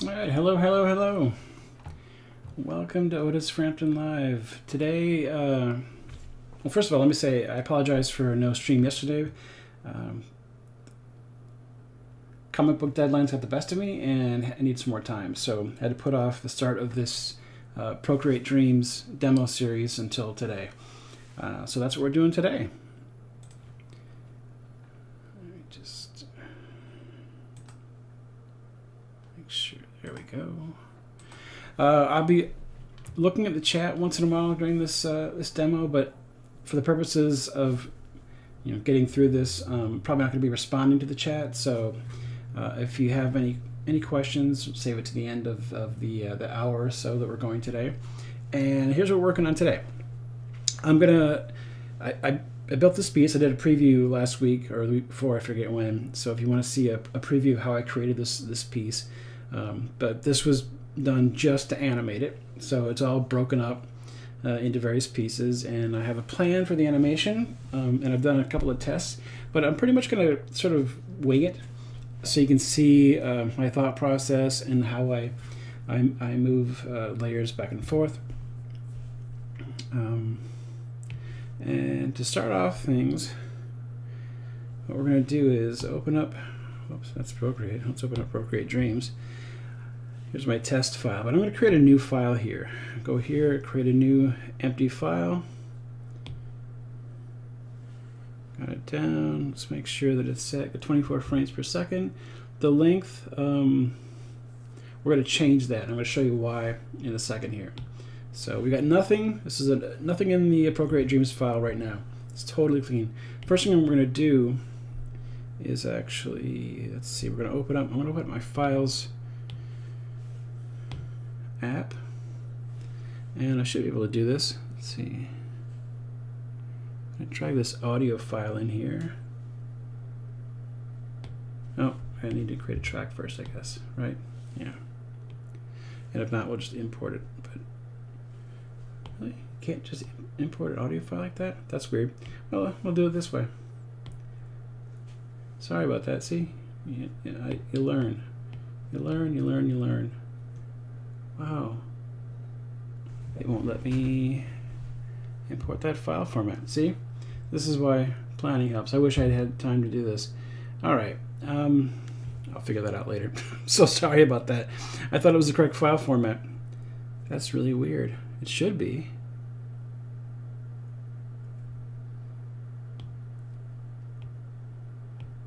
All right, hello. Welcome to Otis Frampton Live. Today, well, first of all, let me say I apologize for no stream yesterday. Comic book deadlines got the best of me, and I need some more time. So I had to put off the start of this Procreate Dreams demo series until today. So that's what we're doing today. Let me just make sure. There we go. I'll be looking at the chat once in a while during this this demo, but for the purposes of getting through this, probably not going to be responding to the chat. So if you have any questions, save it to the end of the hour or so that we're going today. And here's what we're working on today. I built this piece. I did a preview last week or the week before, I forget when. So if you want to see a preview of how I created this piece, but this was done just to animate it. So it's all broken up into various pieces, and I have a plan for the animation, and I've done a couple of tests, but I'm pretty much going to sort of wing it so you can see my thought process and how I move layers back and forth. And to start off things, what we're going to do is open up, oops, that's Procreate. Let's open up Procreate Dreams. Here's my test file, but I'm going to create a new file here. Go here, create a new empty file. Got it down. Let's make sure that it's set at 24 frames per second. The length, we're going to change that. I'm going to show you why in a second here. So we got nothing. This is nothing in the Procreate Dreams file right now. It's totally clean. First thing we're going to do is actually, let's see, we're going to open up, I'm going to open up my files app, and I should be able to do this. Let's see. I'm going to drag this audio file in here. Oh, I need to create a track first, I guess, right? Yeah. And if not, we'll just import it. But really, can't just import an audio file like that? That's weird. Well, we'll do it this way. Sorry about that. See, you learn. You learn. Wow. It won't let me import that file format. See? This is why planning helps. I wish I'd had time to do this. All right. I'll figure that out later. So sorry about that. I thought it was the correct file format. That's really weird. It should be.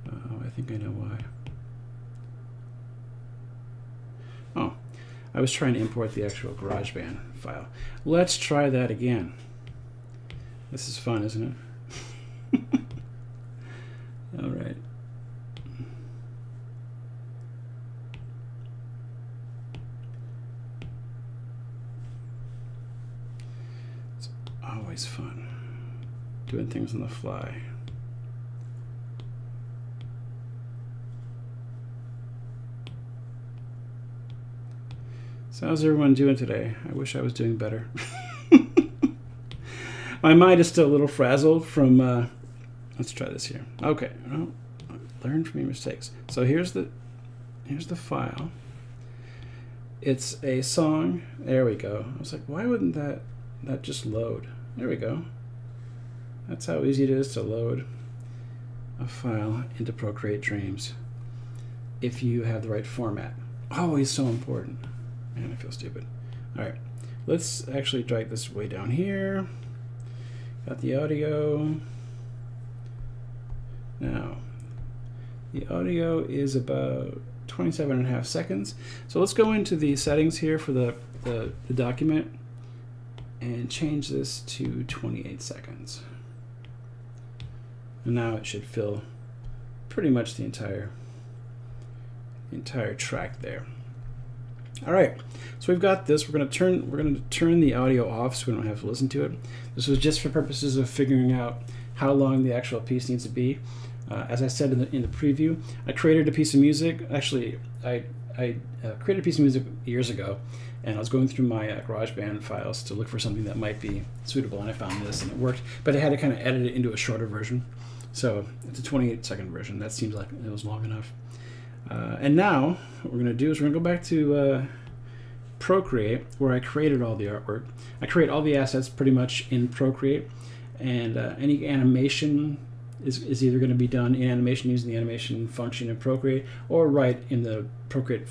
Oh, I think I know why. Oh. I was trying to import the actual GarageBand file. Let's try that again. This is fun, isn't it? All right. It's always fun doing things on the fly. So how's everyone doing today? I wish I was doing better. My mind is still a little frazzled from, let's try this here. Okay, well, learn from your mistakes. So here's the file. It's a song. There we go. I was like, why wouldn't that just load? There we go. That's how easy it is to load a file into Procreate Dreams if you have the right format. Always so important. Man, I feel stupid. All right, let's actually drag this way down here. Got the audio. Now, the audio is about 27.5 seconds. So let's go into the settings here for the document and change this to 28 seconds. And now it should fill pretty much the entire track there. All right, so we've got this. We're going to turn the audio off so we don't have to listen to it. This was just for purposes of figuring out how long the actual piece needs to be. As I said in the preview, I created a piece of music. Actually, I created a piece of music years ago, and I was going through my GarageBand files to look for something that might be suitable, and I found this, and it worked. But I had to kind of edit it into a shorter version. So it's a 28-second version. That seems like it was long enough. And now what we're going to do is we're going to go back to Procreate, where I created all the artwork. I create all the assets pretty much in Procreate, and any animation is either going to be done in animation using the animation function in Procreate, or right in the Procreate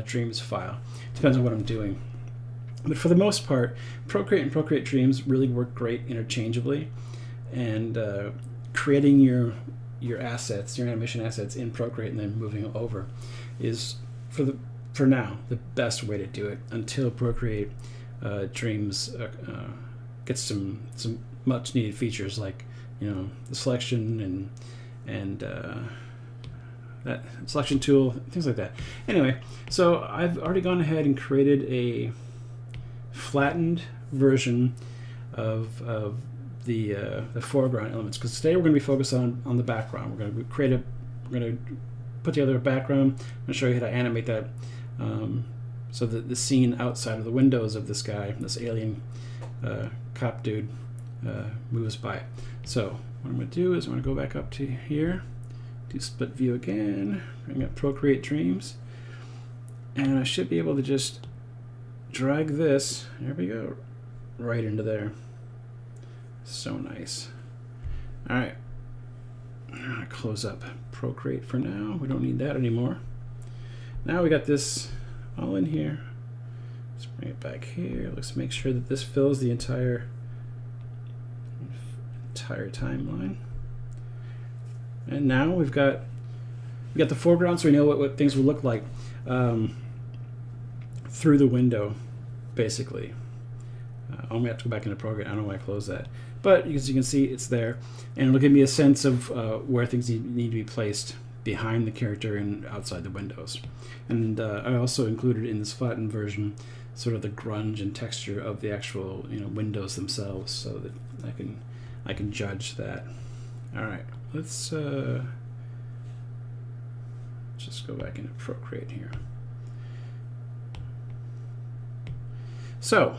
Dreams file. Depends on what I'm doing. But for the most part, Procreate and Procreate Dreams really work great interchangeably, and creating your assets, your animation assets in Procreate and then moving over is for now the best way to do it until Procreate Dreams gets some much needed features like, you know, the selection and that selection tool, things like that. Anyway, so I've already gone ahead and created a flattened version of the foreground elements, because today we're going to be focused on the background. We're going to put together a background. I'm going to show you how to animate that so that the scene outside of the windows of this guy, this alien cop dude, moves by. So what I'm going to do is I'm going to go back up to here, do split view again, bring up Procreate Dreams, and I should be able to just drag this, there we go, right into there. So nice. All right, I'm gonna close up Procreate for now. We don't need that anymore. Now we got this all in here. Let's bring it back here. Let's make sure that this fills the entire timeline. And now we got the foreground, so we know what things will look like through the window, basically. I'm gonna have to go back into Procreate. I don't know why I closed that, but as you can see, it's there, and it'll give me a sense of where things need to be placed behind the character and outside the windows. And I also included in this flattened version sort of the grunge and texture of the actual, you know, windows themselves, so that I can judge that. All right, let's just go back into Procreate here. So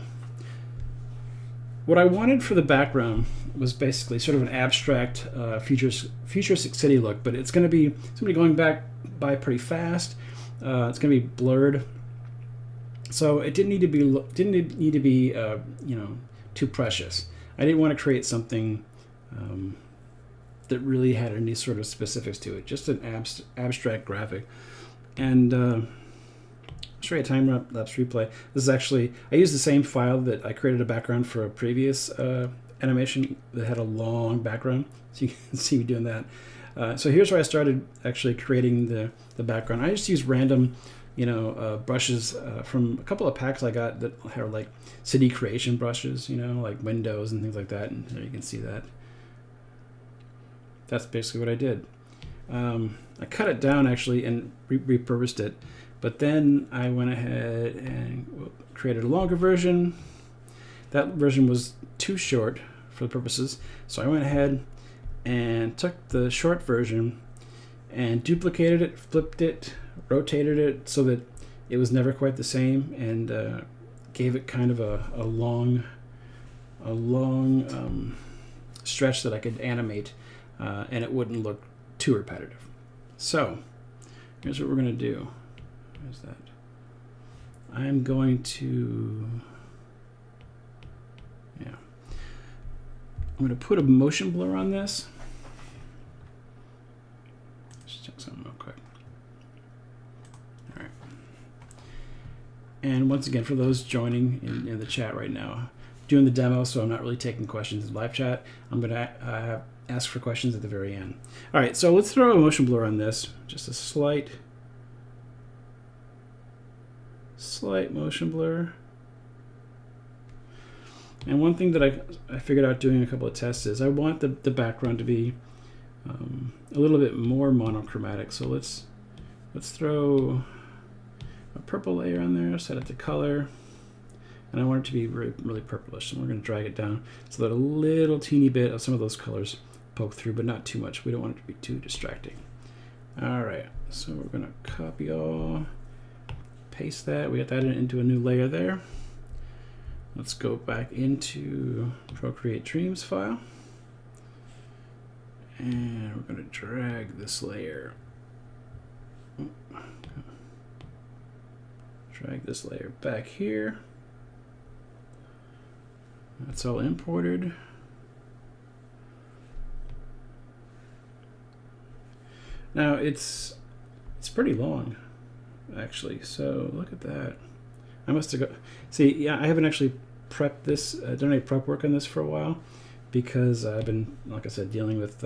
what I wanted for the background was basically sort of an abstract futuristic city look, but it's going to be somebody going by pretty fast. It's going to be blurred, so it didn't need to be you know, too precious. I didn't want to create something that really had any sort of specifics to it, just an abstract graphic. And I'll show you a time-lapse replay. This is actually, I used the same file that I created a background for a previous animation that had a long background, so you can see me doing that. So here's where I started actually creating the background. I just used random, you know, brushes from a couple of packs I got that are like city creation brushes, you know, like windows and things like that. And there you can see that. That's basically what I did. I cut it down actually and repurposed it, but then I went ahead and created a longer version. That version was too short for the purposes, so I went ahead and took the short version and duplicated it, flipped it, rotated it so that it was never quite the same, and gave it kind of a long stretch that I could animate, and it wouldn't look too repetitive. So here's what we're going to do. Where's that? I'm going to, yeah, I'm going to put a motion blur on this. Let's check something real quick. All right. And once again, for those joining in the chat right now, doing the demo, so I'm not really taking questions in live chat. I'm going to ask for questions at the very end. All right, so let's throw a motion blur on this. Just a slight motion blur. And one thing that I figured out doing a couple of tests is I want the background to be a little bit more monochromatic. So let's throw a purple layer on there, set it to color, and I want it to be really, really purplish. So we're going to drag it down so that a little teeny bit of some of those colors poke through, but not too much. We don't want it to be too distracting. All right, so we're going to copy all, paste that. We got that into a new layer there. Let's go back into Procreate Dreams file, and we're going to drag this layer Drag this layer back here. That's all imported. Now it's pretty long, actually. So look at that. I must have see. Yeah, I haven't actually prepped this, done any prep work on this for a while, because I've been, like I said, dealing with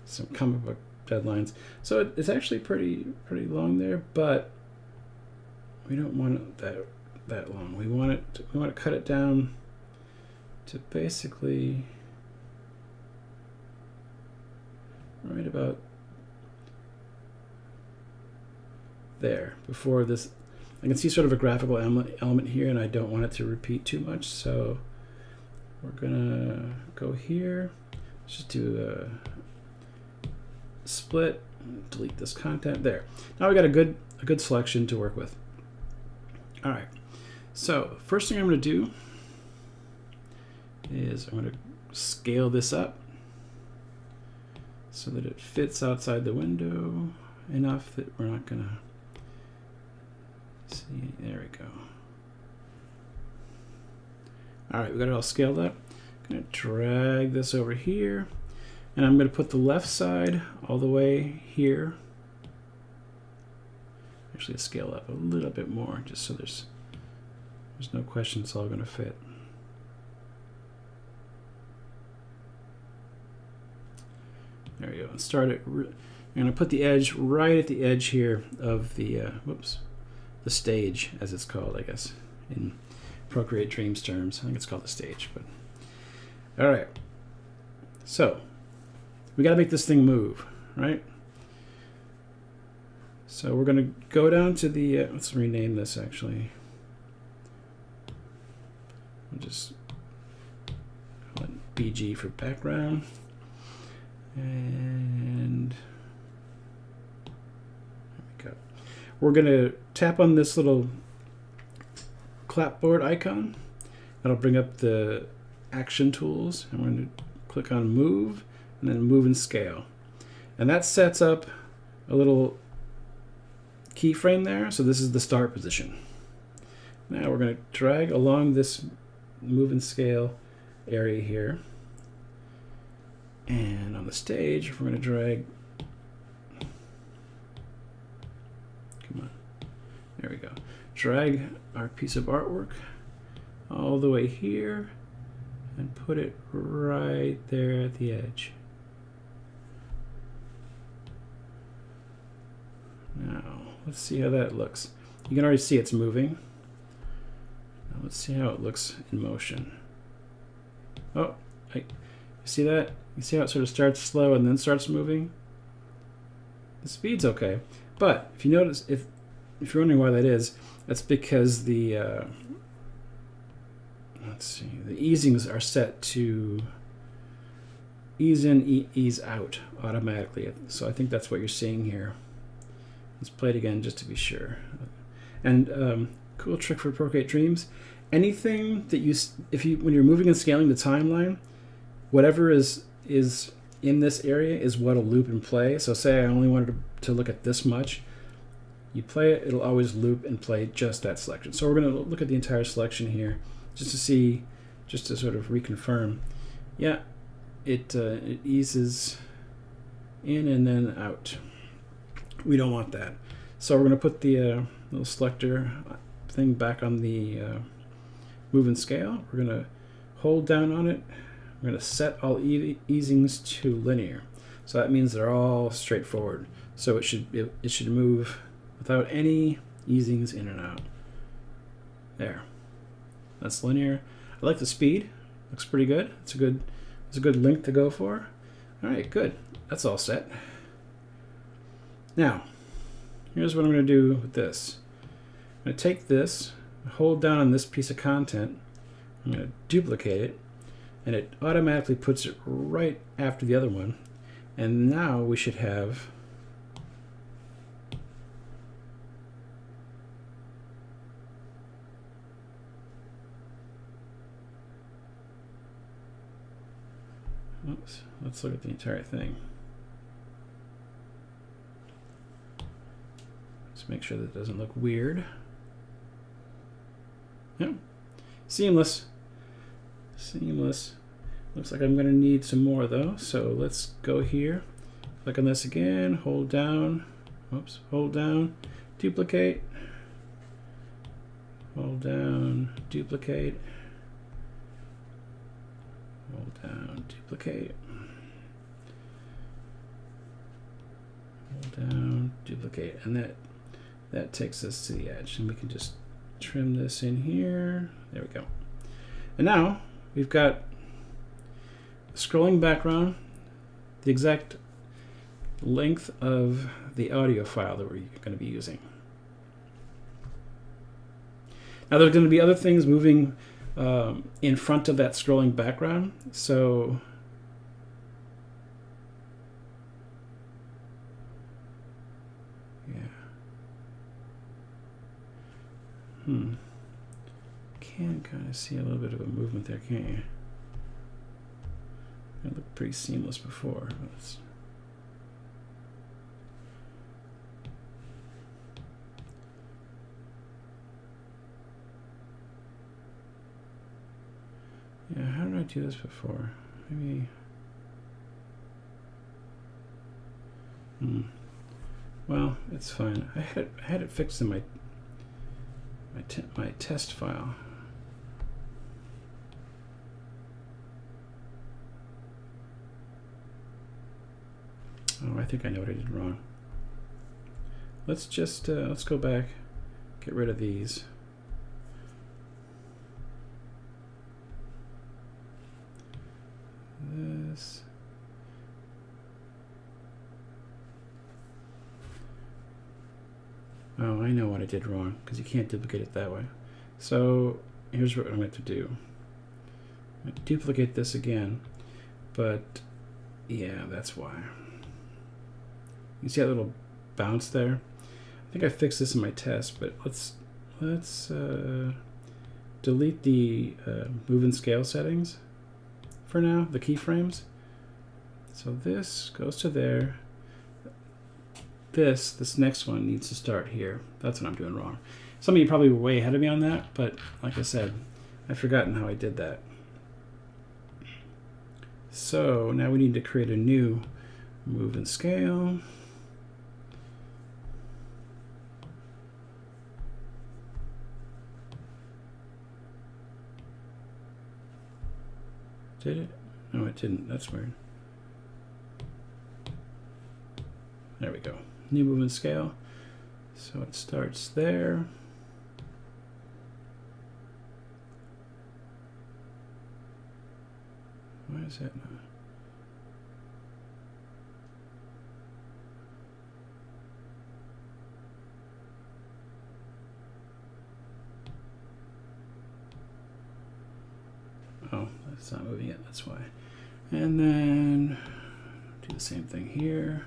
some comic book deadlines. So it's actually pretty long there, but we don't want it that long. We want to cut it down to basically right about there. Before this, I can see sort of a graphical element here, and I don't want it to repeat too much, so we're gonna go here. Let's just do a split, delete this content there. Now we got a good selection to work with. All right, so first thing I'm going to do is I'm going to scale this up so that it fits outside the window enough that we're not going to see. There we go. All right, we got it all scaled up. I'm going to drag this over here, and I'm going to put the left side all the way here. Actually, scale up a little bit more, just so there's no question it's all going to fit. There we go. And start it. I'm going to put the edge right at the edge here of the the stage, as it's called, I guess, in Procreate Dreams terms. I think it's called the stage. But all right. So we got to make this thing move, right? So we're going to go down to the, let's rename this actually. We'll just call it BG for background. And there we go. We're going to tap on this little clapboard icon. That'll bring up the action tools. I'm going to click on move and then move and scale. And that sets up a little keyframe there. So this is the start position. Now we're going to drag along this move and scale area here. And on the stage, we're going to drag. Come on. There we go. Drag our piece of artwork all the way here and put it right there at the edge. Now, let's see how that looks. You can already see it's moving. Now let's see how it looks in motion. Oh, you see that? You see how it sort of starts slow and then starts moving? The speed's okay. But if you notice, if you're wondering why that is, that's because the let's see, the easings are set to ease in, ease out automatically. So I think that's what you're seeing here. Let's play it again just to be sure. And cool trick for Procreate Dreams. Anything that when you're moving and scaling the timeline, whatever is in this area is what'll loop and play. So say I only wanted to look at this much. You play it, it'll always loop and play just that selection. So we're going to look at the entire selection here just to see, just to sort of reconfirm. Yeah, it eases in and then out. We don't want that. So we're going to put the little selector thing back on the move and scale. We're going to hold down on it. We're going to set all easings to linear. So that means they're all straightforward. So it should move without any easings in and out. There. That's linear. I like the speed. Looks pretty good. It's a good length to go for. All right, good. That's all set. Now, here's what I'm going to do with this. I'm going to take this, hold down on this piece of content. I'm going to duplicate it, and it automatically puts it right after the other one. And now we should have let's look at the entire thing. Just make sure that it doesn't look weird. Yep. Seamless. Seamless. Looks like I'm going to need some more though. So let's go here. Click on this again. Hold down. Oops. Hold down. Duplicate. Hold down. Duplicate. Hold down. Duplicate. Hold down. Duplicate. And that takes us to the edge. And we can just trim this in here. There we go. And now we've got a scrolling background, the exact length of the audio file that we're going to be using. Now there's going to be other things moving in front of that scrolling background. So can kind of see a little bit of a movement there, can't you? It looked pretty seamless before. Yeah, how did I do this before? Maybe. Well, it's fine. I had it fixed in my test file. Oh, I think I know what I did wrong. Let's just let's go back, get rid of these. This. Oh, I know what I did wrong, because you can't duplicate it that way. So here's what I'm going to do. I'm going to duplicate this again, but yeah, that's why. You see that little bounce there? I think I fixed this in my test, but let's delete the move and scale settings for now, the keyframes. So this goes to there. This next one needs to start here. That's what I'm doing wrong. Some of you probably were way ahead of me on that, but like I said, I've forgotten how I did that. So now we need to create a new move and scale. Did it? No, it didn't. That's weird. There we go. New move and scale. So it starts there. Why is that not? Oh, that's not moving yet, that's why. And then do the same thing here.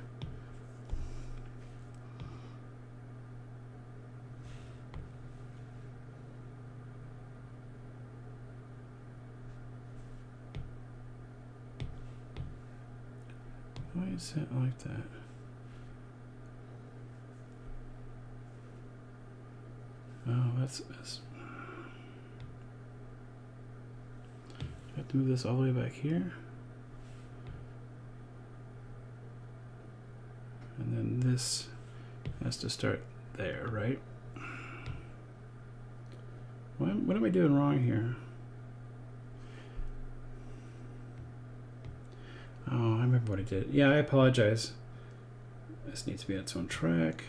Why is that like that? Oh, that's I have to move this all the way back here. And then this has to start there, right? What am I doing wrong here? Oh, I remember what I did. Yeah, I apologize. This needs to be on its own track.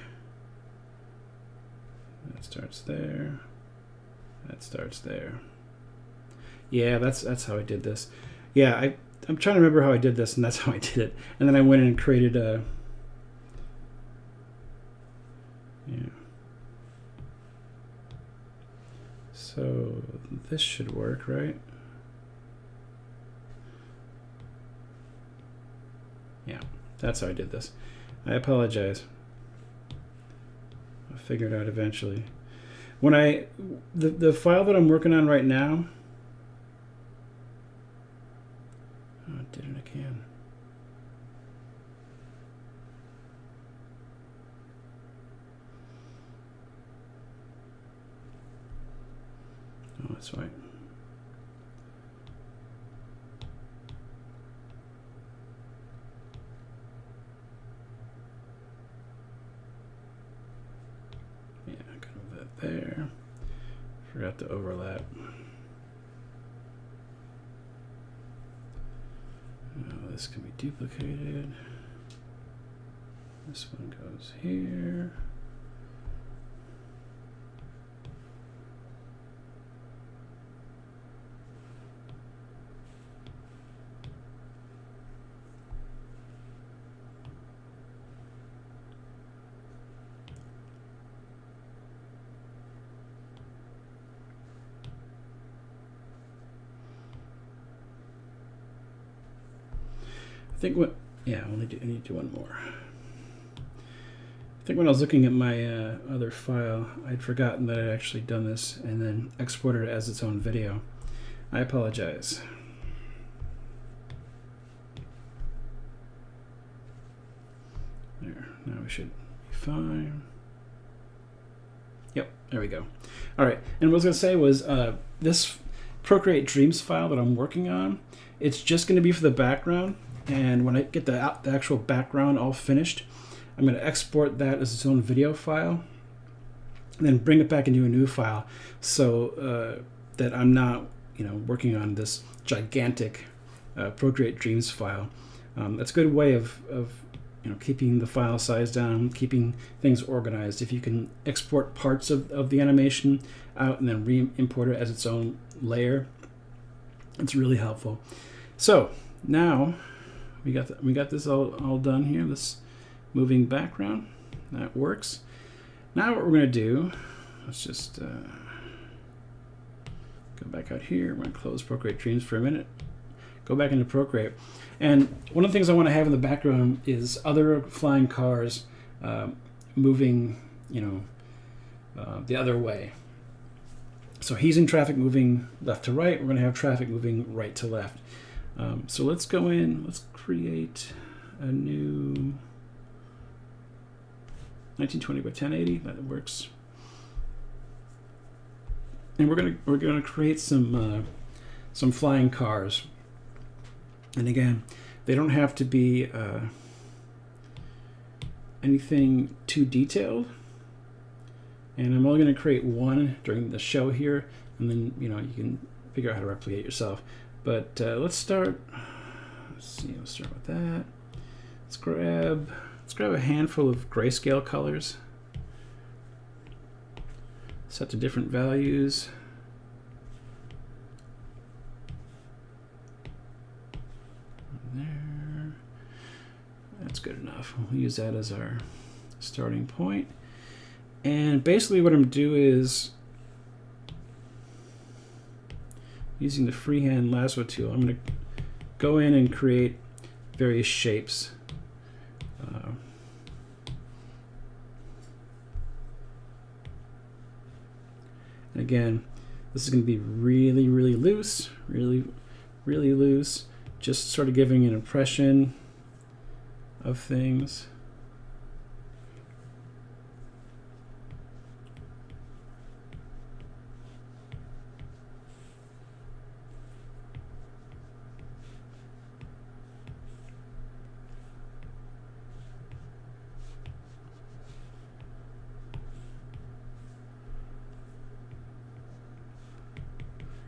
That starts there. That starts there. Yeah, that's how I did this. Yeah, I'm trying to remember how I did this, and that's how I did it. And then I went in and created a... Yeah. So this should work, right? Yeah, that's how I did this. I apologize. I'll figure it out eventually. When the file that I'm working on right now, oh, it did it again. That's right. Yeah, kind of that there. Forgot to overlap. This can be duplicated. This one goes here. I think what, yeah, I need to do one more. I think when I was looking at my other file, I'd forgotten that I'd actually done this and then exported it as its own video. I apologize. There, now we should be fine. Yep, there we go. All right, and what I was gonna say was this Procreate Dreams file that I'm working on, it's just gonna be for the background. And when I get the actual background all finished, I'm going to export that as its own video file, and then bring it back into a new file, so that I'm not, working on this gigantic Procreate Dreams file. That's a good way of keeping the file size down, keeping things organized. If you can export parts of the animation out and then re-import it as its own layer, it's really helpful. So now we got this all done here. This moving background, that works. Now what we're going to do, let's just go back out here. We're going to close Procreate Dreams for a minute. Go back into Procreate. And one of the things I want to have in the background is other flying cars moving, the other way. So he's in traffic moving left to right. We're going to have traffic moving right to left. So let's go in, let's create a new 1920 by 1080, that works. And we're gonna create some flying cars. And again, they don't have to be anything too detailed. And I'm only gonna create one during the show here, and then you can figure out how to replicate yourself. But let's start. Let's see. Let's start with that. Let's grab a handful of grayscale colors. Set to different values. There. That's good enough. We'll use that as our starting point. And basically, what I'm gonna do is, using the freehand lasso tool, I'm going to go in and create various shapes. And again, this is going to be really, really loose, really, really loose, just sort of giving an impression of things.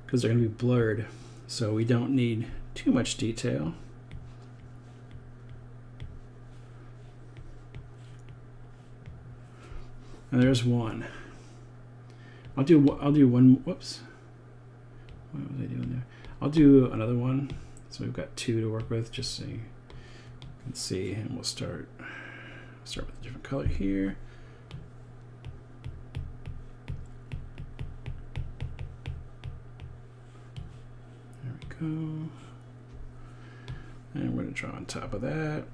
Because they're going to be blurred, so we don't need too much detail. And there's one. I'll do one. Whoops. What was I doing there? I'll do another one. So we've got two to work with, just so you can see. And we'll start with a different color here. Go. And we're going to draw on top of that.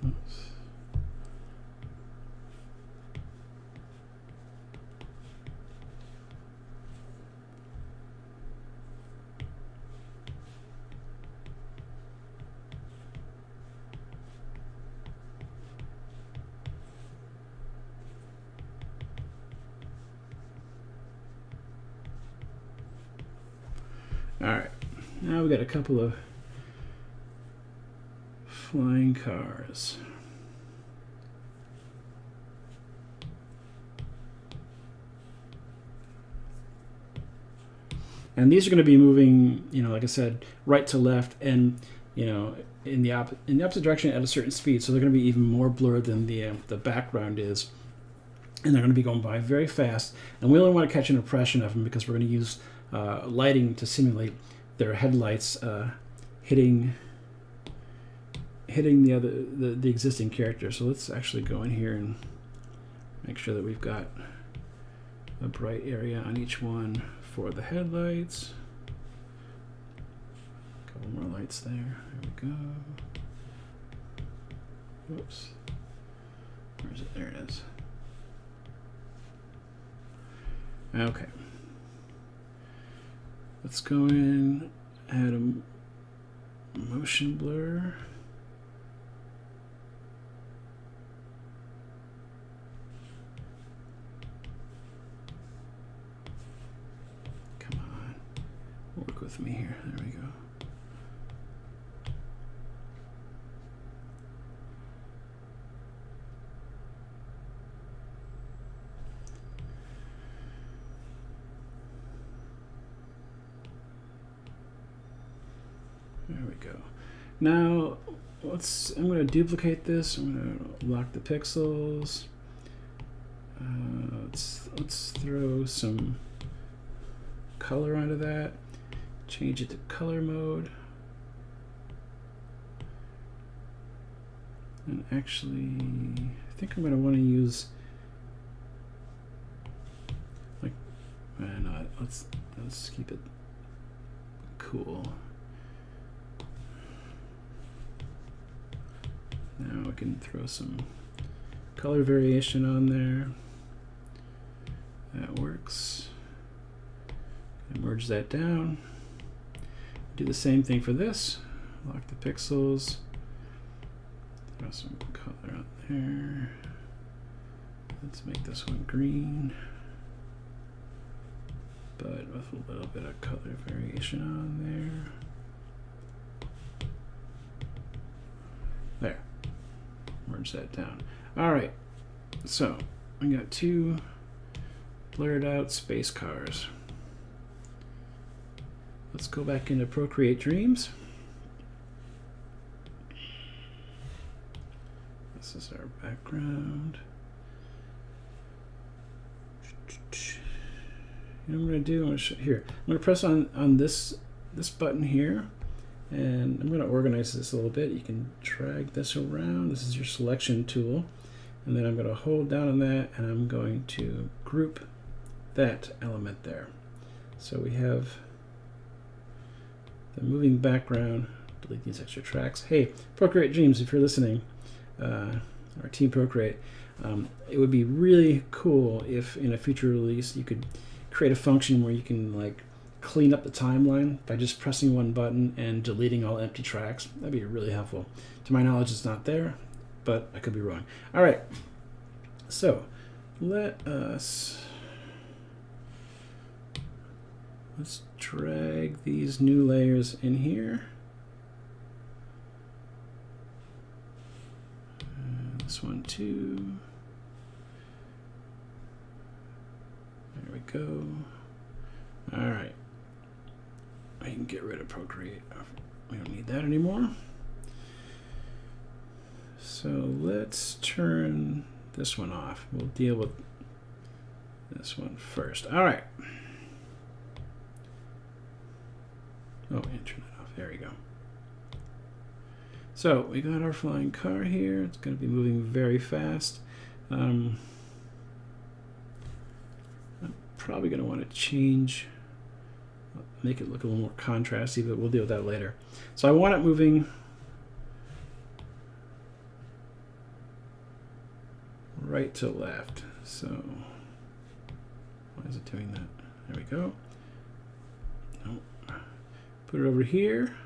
Oops. right, now we got a couple of flying cars. And these are going to be moving, like I said, right to left, and in the opposite direction at a certain speed. So they're going to be even more blurred than the background is, and they're going to be going by very fast. And we only want to catch an impression of them because we're going to use lighting to simulate their headlights hitting the existing character. So let's actually go in here and make sure that we've got a bright area on each one for the headlights. A couple more lights there. There we go. Whoops. Where is it? There it is. Okay. Let's go in, add a motion blur. Come on, work with me here. There we go. There we go. Now I'm going to duplicate this. I'm going to lock the pixels. Let's throw some color onto that. Change it to color mode. And actually, I think I'm going to want to use no, let's keep it cool. Now we can throw some color variation on there. That works. Merge that down. Do the same thing for this. Lock the pixels. Throw some color out there. Let's make this one green, but with a little bit of color variation on there. There. Merge that down. All right, so we got two blurred out space cars. Let's go back into Procreate Dreams. This is our background. And I'm going to do, I'm going to press on this button here. And I'm going to organize this a little bit. You can drag this around. This is your selection tool. And then I'm going to hold down on that, and I'm going to group that element there. So we have the moving background. Delete these extra tracks. Hey, Procreate Dreams, if you're listening, our Team Procreate, it would be really cool if in a future release you could create a function where you can clean up the timeline by just pressing one button and deleting all empty tracks. That'd be really helpful. To my knowledge, it's not there, but I could be wrong. All right, so let's drag these new layers in here. This one too. There we go. All right. I can get rid of Procreate. We don't need that anymore. So let's turn this one off. We'll deal with this one first. All right. Oh, and turn that off. There we go. So we got our flying car here. It's going to be moving very fast. I'm probably going to want to change, make it look a little more contrasty, but we'll deal with that later. So I want it moving right to left. So why is it doing that? There we go. Nope. Put it over here.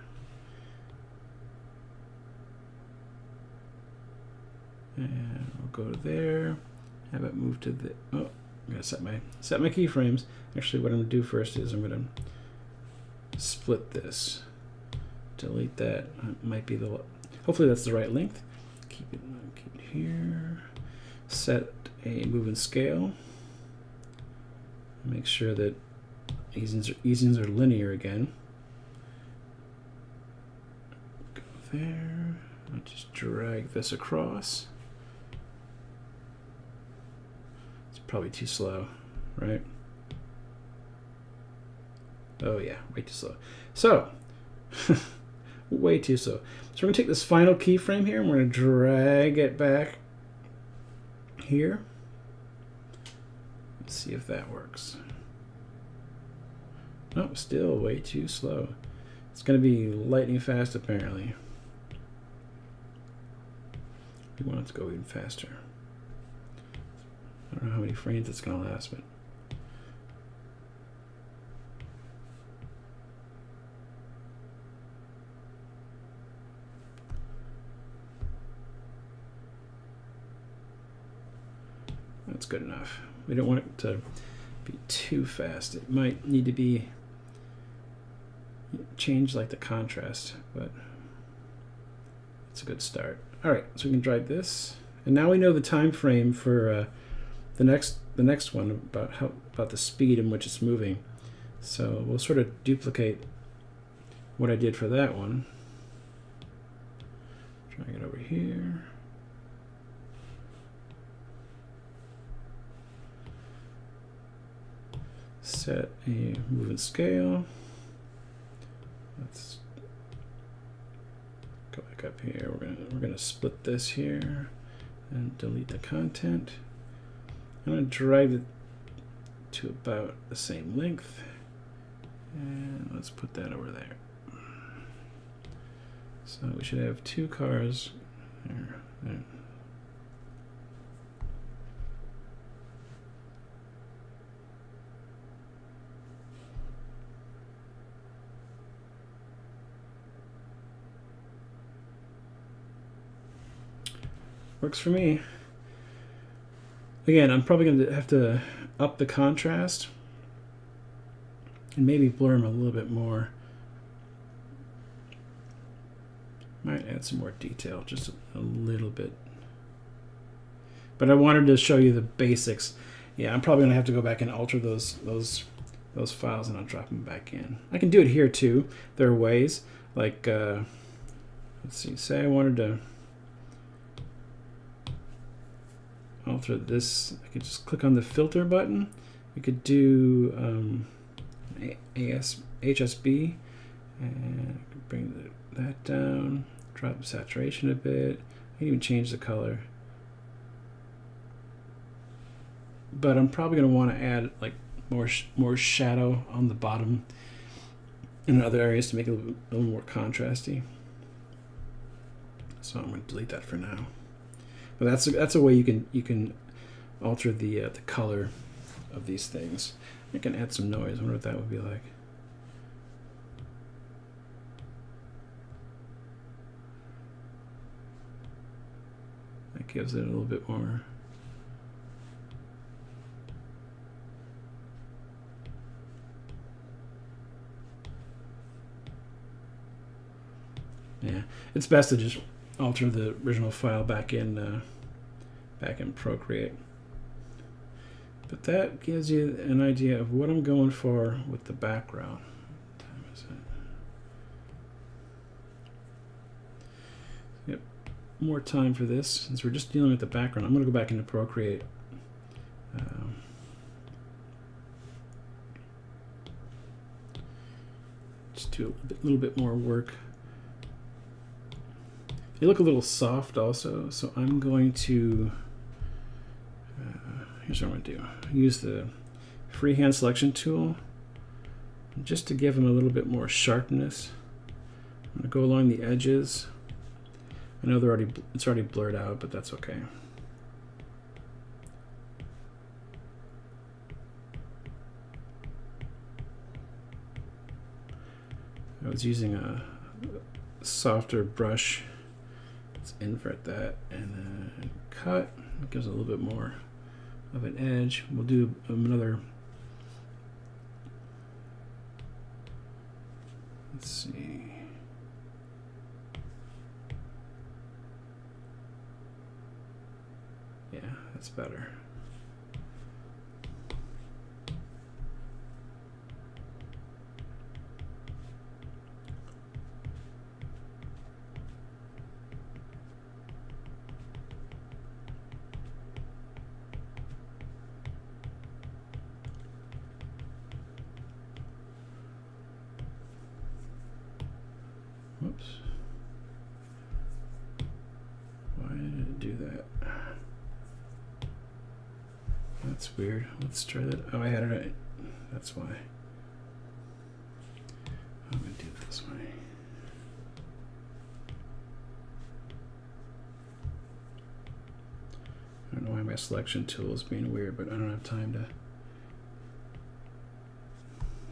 And we'll go to there. Have it move to the, oh, I'm gonna set my keyframes. Actually, what I'm gonna do first is I'm gonna split this. Delete that. Might be the. Hopefully that's the right length. Keep it here. Set a move and scale. Make sure that easings are linear again. Go there. I'll just drag this across. It's probably too slow, right? Oh yeah, way too slow. So, way too slow. So we're going to take this final keyframe here and we're going to drag it back here. Let's see if that works. No, still way too slow. It's going to be lightning fast apparently. We want it to go even faster. I don't know how many frames it's going to last, but that's good enough. We don't want it to be too fast. It might need to be change like the contrast, but it's a good start. All right, so we can drag this, and now we know the time frame for the next one about the speed in which it's moving. So we'll sort of duplicate what I did for that one. Drag it over here. Set a move and scale. Let's go back up here. We're gonna split this here and delete the content. I'm gonna drag it to about the same length, and let's put that over there. So we should have two cars there. Works for me. Again, I'm probably going to have to up the contrast and maybe blur them a little bit more. Might add some more detail, just a little bit. But I wanted to show you the basics. Yeah, I'm probably going to have to go back and alter those files, and I'll drop them back in. I can do it here too. There are ways, like let's see. Say I wanted to alter this. I could just click on the filter button. We could do HSB, and I could bring that down, drop the saturation a bit. I can even change the color. But I'm probably going to want to add like more shadow on the bottom in other areas to make it a little more contrasty. So I'm going to delete that for now. But that's a way you can alter the color of these things. I can add some noise. I wonder what that would be like. That gives it a little bit more. Yeah, it's best to just alter the original file back in Procreate. But that gives you an idea of what I'm going for with the background. What time is it? Yep, more time for this since we're just dealing with the background. I'm going to go back into Procreate. Just do a little bit more work. They look a little soft also, so I'm going to, here's what I'm going to do. Use the freehand selection tool just to give them a little bit more sharpness. I'm going to go along the edges. I know it's already blurred out, but that's okay. I was using a softer brush. Let's invert that and then cut. It gives a little bit more of an edge. We'll do another Let's see. Yeah, that's better. Whoops. Why did it do that? That's weird. Let's try that. Oh, I had it right. That's why. I'm going to do it this way. I don't know why my selection tool is being weird, but I don't have time to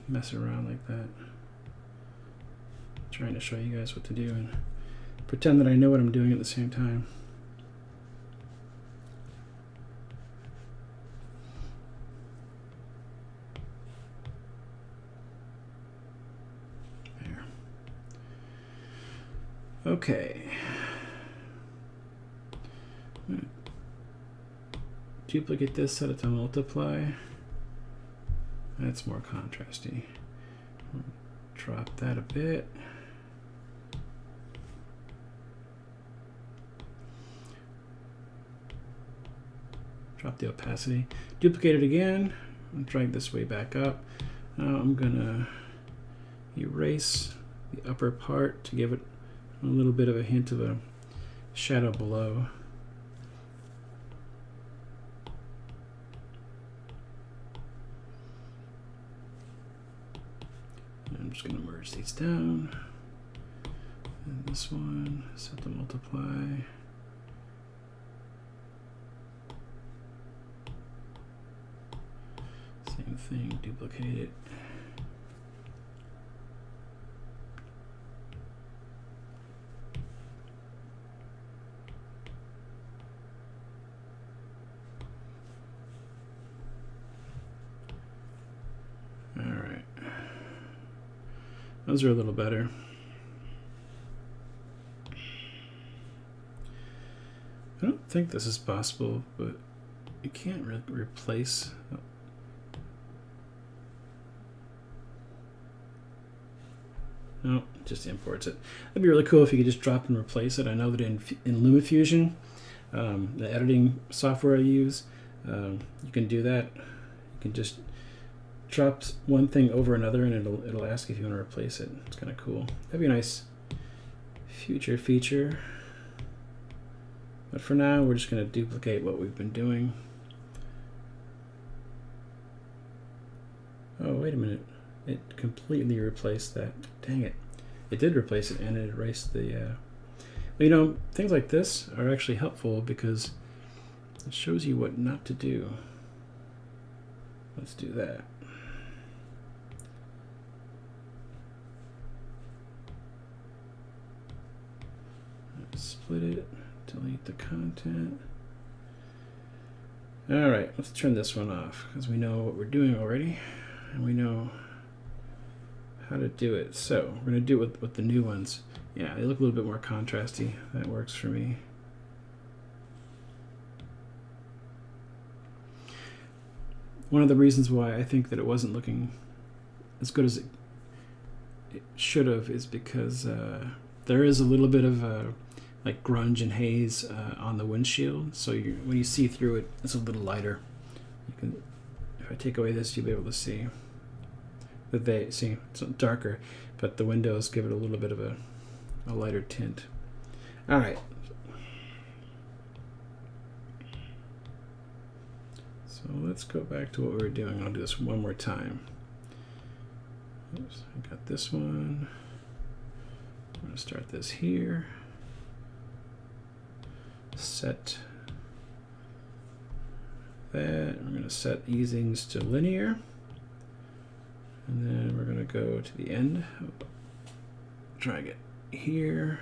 mess around like that. Trying to show you guys what to do and pretend that I know what I'm doing at the same time. There. Okay. Duplicate this, set it to multiply. That's more contrasty. Drop that a bit. Drop the opacity. Duplicate it again. And drag this way back up. Now I'm gonna erase the upper part to give it a little bit of a hint of a shadow below. I'm just going to merge these down. And this one, set to multiply. Same thing, duplicate it. Those are a little better. I don't think this is possible, but you can't really replace. No, it just imports it. That'd be really cool if you could just drop and replace it. I know that in LumaFusion, the editing software I use, you can do that. You can just drop one thing over another and it'll ask if you want to replace it. It's kind of cool. That'd be a nice future feature. But for now, we're just going to duplicate what we've been doing. Oh, wait a minute. It completely replaced that. Dang it. It did replace it and it erased the... Well, you know, things like this are actually helpful because it shows you what not to do. Let's do that. Split it, delete the content. All right, let's turn this one off because we know what we're doing already and we know how to do it. So we're going to do it with the new ones. Yeah, they look a little bit more contrasty. That works for me. One of the reasons why I think that it wasn't looking as good as it should have is because there is a little bit of like grunge and haze on the windshield, so when you see through it, it's a little lighter. You can, if I take away this, you'll be able to see that it's darker, but the windows give it a little bit of a lighter tint. All right. So let's go back to what we were doing. I'll do this one more time. Oops, I got this one. I'm going to start this here. Set that. We're going to set easings to linear. And then we're going to go to the end. Drag it here.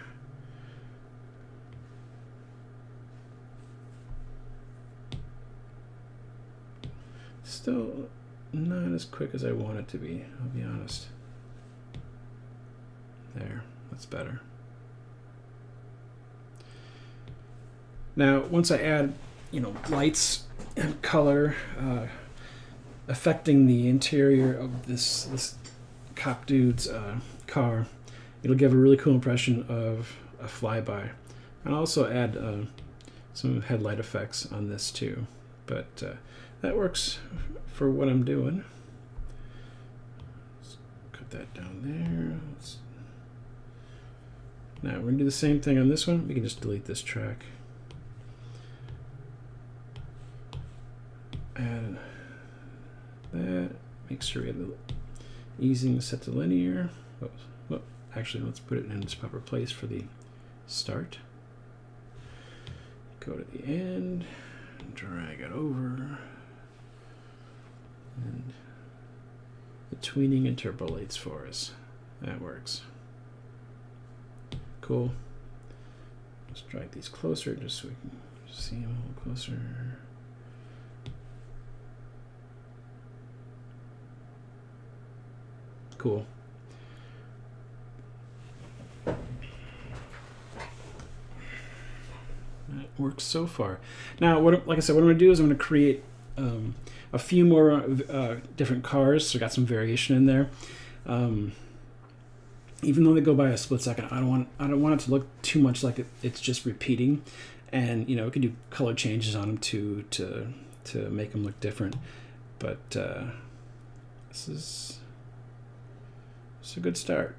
Still not as quick as I want it to be, I'll be honest. There, that's better. Now, once I add, lights and color affecting the interior of this cop dude's car, it'll give a really cool impression of a flyby. And also add some headlight effects on this too. But that works for what I'm doing. Let's cut that down there. Now we're going to do the same thing on this one. We can just delete this track. Add that. Make sure we have the easing set to linear. Well, actually, let's put it in its proper place for the start. Go to the end, drag it over, and the tweening interpolates for us. That works. Cool. Let's drag these closer just so we can see them a little closer. Cool. That works so far. Now, like I said, what I'm going to do is I'm going to create a few more different cars. So I got some variation in there. Even though they go by a split second, I don't want it to look too much like it's just repeating. And we can do color changes on them to make them look different. But this is a good start.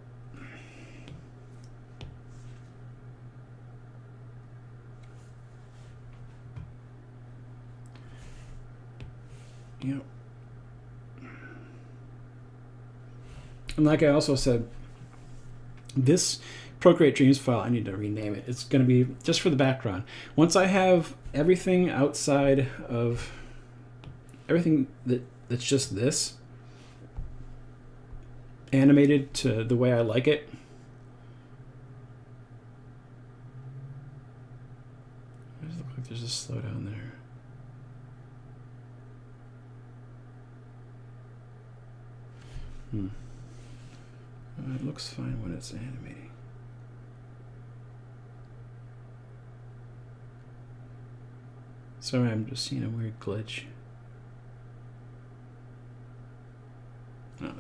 Yep. And like I also said, this Procreate Dreams file, I need to rename it. It's going to be just for the background. Once I have everything outside of everything that's just this animated to the way I like it, does it look like there's a slowdown there? It looks fine when it's animating. Sorry, I'm just seeing a weird glitch. No,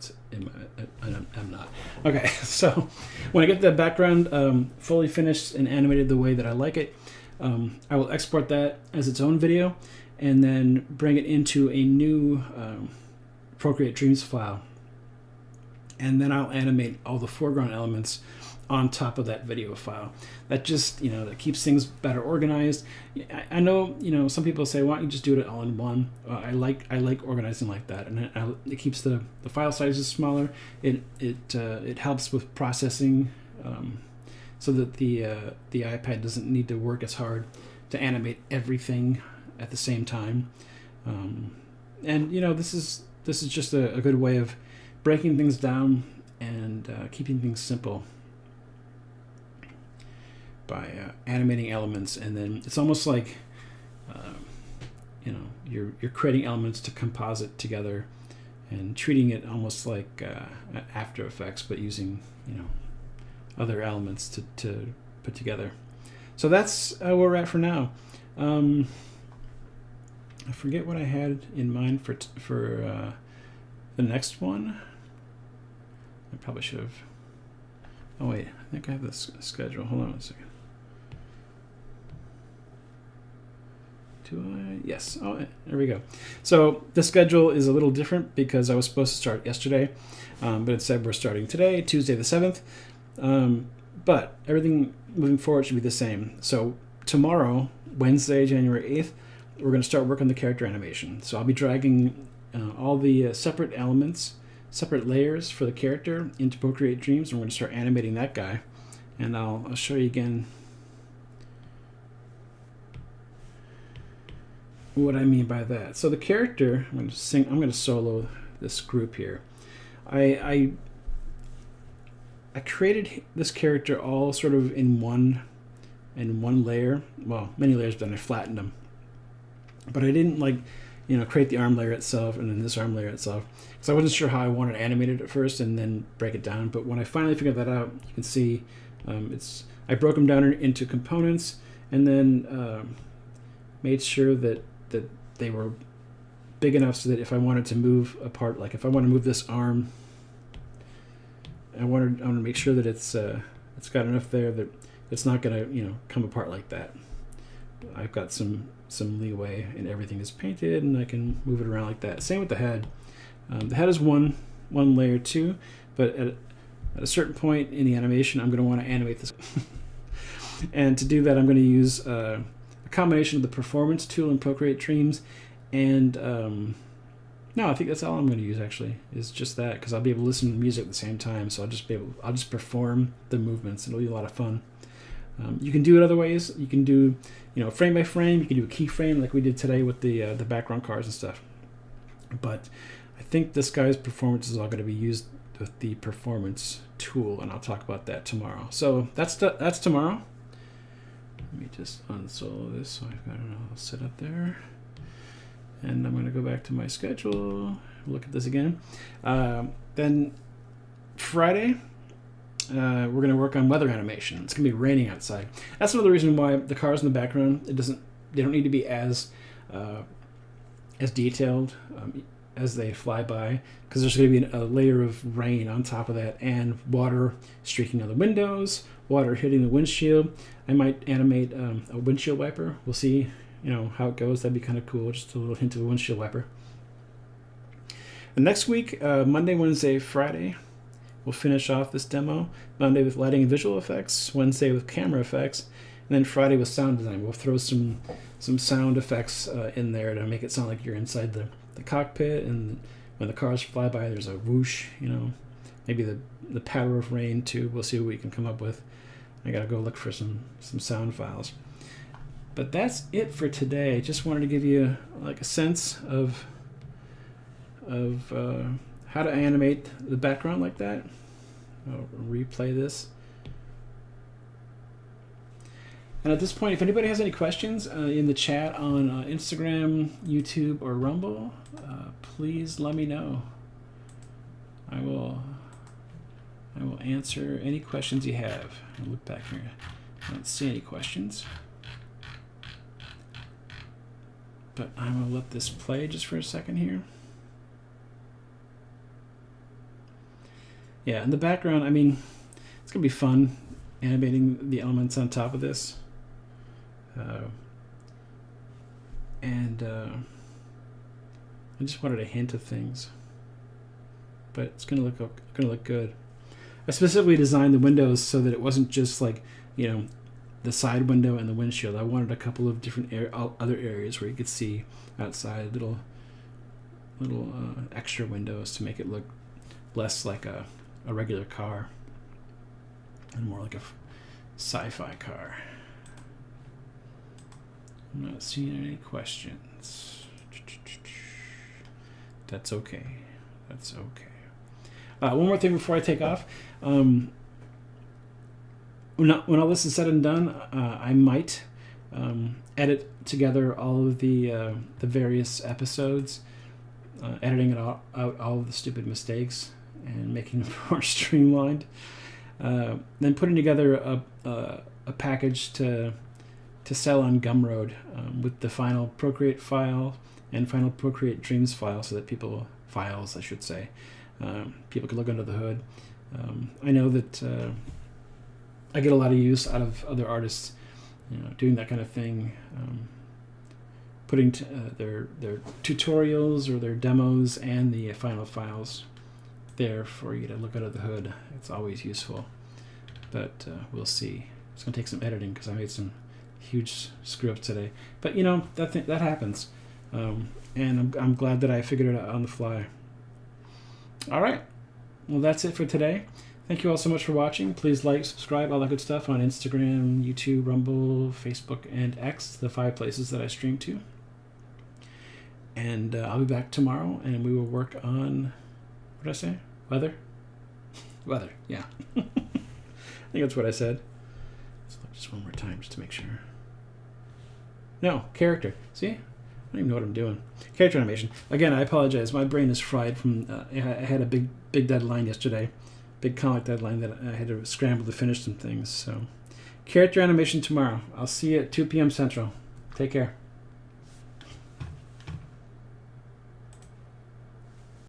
I'm not. Okay, so when I get the background fully finished and animated the way that I like it, I will export that as its own video and then bring it into a new Procreate Dreams file. And then I'll animate all the foreground elements on top of that video file. That just, that keeps things better organized. I know, some people say, why don't you just do it all in one? I like organizing like that, and it keeps the file sizes smaller. It helps with processing, so that the iPad doesn't need to work as hard to animate everything at the same time. And this is just a good way of breaking things down and keeping things simple by animating elements. And then it's almost like you're creating elements to composite together and treating it almost like After Effects, but using other elements to put together. So that's where we're at for now. I forget what I had in mind for the next one. I probably should have. Oh wait, I think I have this schedule. Hold on a second. Do I? Yes. Oh, there we go. So the schedule is a little different because I was supposed to start yesterday, but it said we're starting today, Tuesday the 7th. But everything moving forward should be the same. So tomorrow, Wednesday, January 8th, we're going to start working on the character animation. So I'll be dragging all the separate elements, separate layers for the character into Procreate Dreams, and we're going to start animating that guy. And I'll show you again what I mean by that. So the character, I'm going to solo this group here. I created this character all sort of in one layer. Well, many layers, but then I flattened them. But I didn't create the arm layer itself and then this arm layer itself. So I wasn't sure how I wanted to animate it at first and then break it down. But when I finally figured that out, you can see I broke them down into components and then made sure that they were big enough so that if I wanted to move a part, like if I want to move this arm, I want to make sure that it's got enough there that it's not going to come apart like that. I've got some leeway and everything is painted and I can move it around like that. Same with the head. The head is one layer too, but at a certain point in the animation, I'm going to want to animate this. And to do that, I'm going to use a combination of the performance tool in Procreate Dreams and no, I think that's all I'm going to use actually, is just that, because I'll be able to listen to music at the same time. So I'll just perform the movements. It'll be a lot of fun. You can do it other ways. You can do, frame by frame. You can do a keyframe like we did today with the background cars and stuff. But I think this guy's performance is all going to be used with the performance tool, and I'll talk about that tomorrow. So that's tomorrow. Let me just unsolo this so I've got it all set up there. And I'm going to go back to my schedule, look at this again. Then Friday, we're going to work on weather animation. It's going to be raining outside. That's another reason why the cars in the background, they don't need to be as detailed as they fly by, because there's going to be a layer of rain on top of that and water streaking on the windows, water hitting the windshield. I might animate a windshield wiper. We'll see how it goes. That'd be kind of cool. Just a little hint of a windshield wiper. And next week, Monday, Wednesday, Friday, we'll finish off this demo. Monday with lighting and visual effects, Wednesday with camera effects, and then Friday with sound design. We'll throw some sound effects in there to make it sound like you're inside the cockpit, and when the cars fly by, there's a whoosh, maybe the patter of rain too. We'll see what we can come up with. I gotta go look for some sound files. But that's it for today. Just wanted to give you like a sense of how to animate the background like that. I'll replay this. And at this point, if anybody has any questions in the chat on Instagram, YouTube, or Rumble, please let me know. I will answer any questions you have. I'll look back here. I don't see any questions. But I'm going to let this play just for a second here. Yeah, in the background, it's going to be fun animating the elements on top of this. I just wanted a hint of things. But it's going to look good. I specifically designed the windows so that it wasn't just like, the side window and the windshield. I wanted a couple of different other areas where you could see outside, little extra windows to make it look less like a regular car and more like a sci-fi car. I'm not seeing any questions. That's okay. That's okay. One more thing before I take off. When all this is said and done, I might edit together all of the various episodes, editing out all of the stupid mistakes and making them more streamlined. Then putting together a package to sell on Gumroad with the final Procreate file and final Procreate Dreams file, so that people can look under the hood. I know that I get a lot of use out of other artists, doing that kind of thing, putting their tutorials or their demos and the final files there for you to look under the hood. It's always useful, but we'll see. It's going to take some editing because I made some huge screw-ups today. But that happens, and I'm glad that I figured it out on the fly. All right, well, that's it for today. Thank you all so much for watching. Please like, subscribe, all that good stuff on Instagram, YouTube, Rumble, Facebook, and X, the 5 places that I stream to. And I'll be back tomorrow, and we will work on, what did I say? Weather? Weather, yeah. I think that's what I said. Let's look just one more time just to make sure. No, character. See? don't even know what I'm doing. Character animation. Again, I apologize. My brain is fried from. I had a big deadline yesterday, big comic deadline that I had to scramble to finish some things. So, character animation tomorrow. I'll see you at 2 p.m. Central. Take care.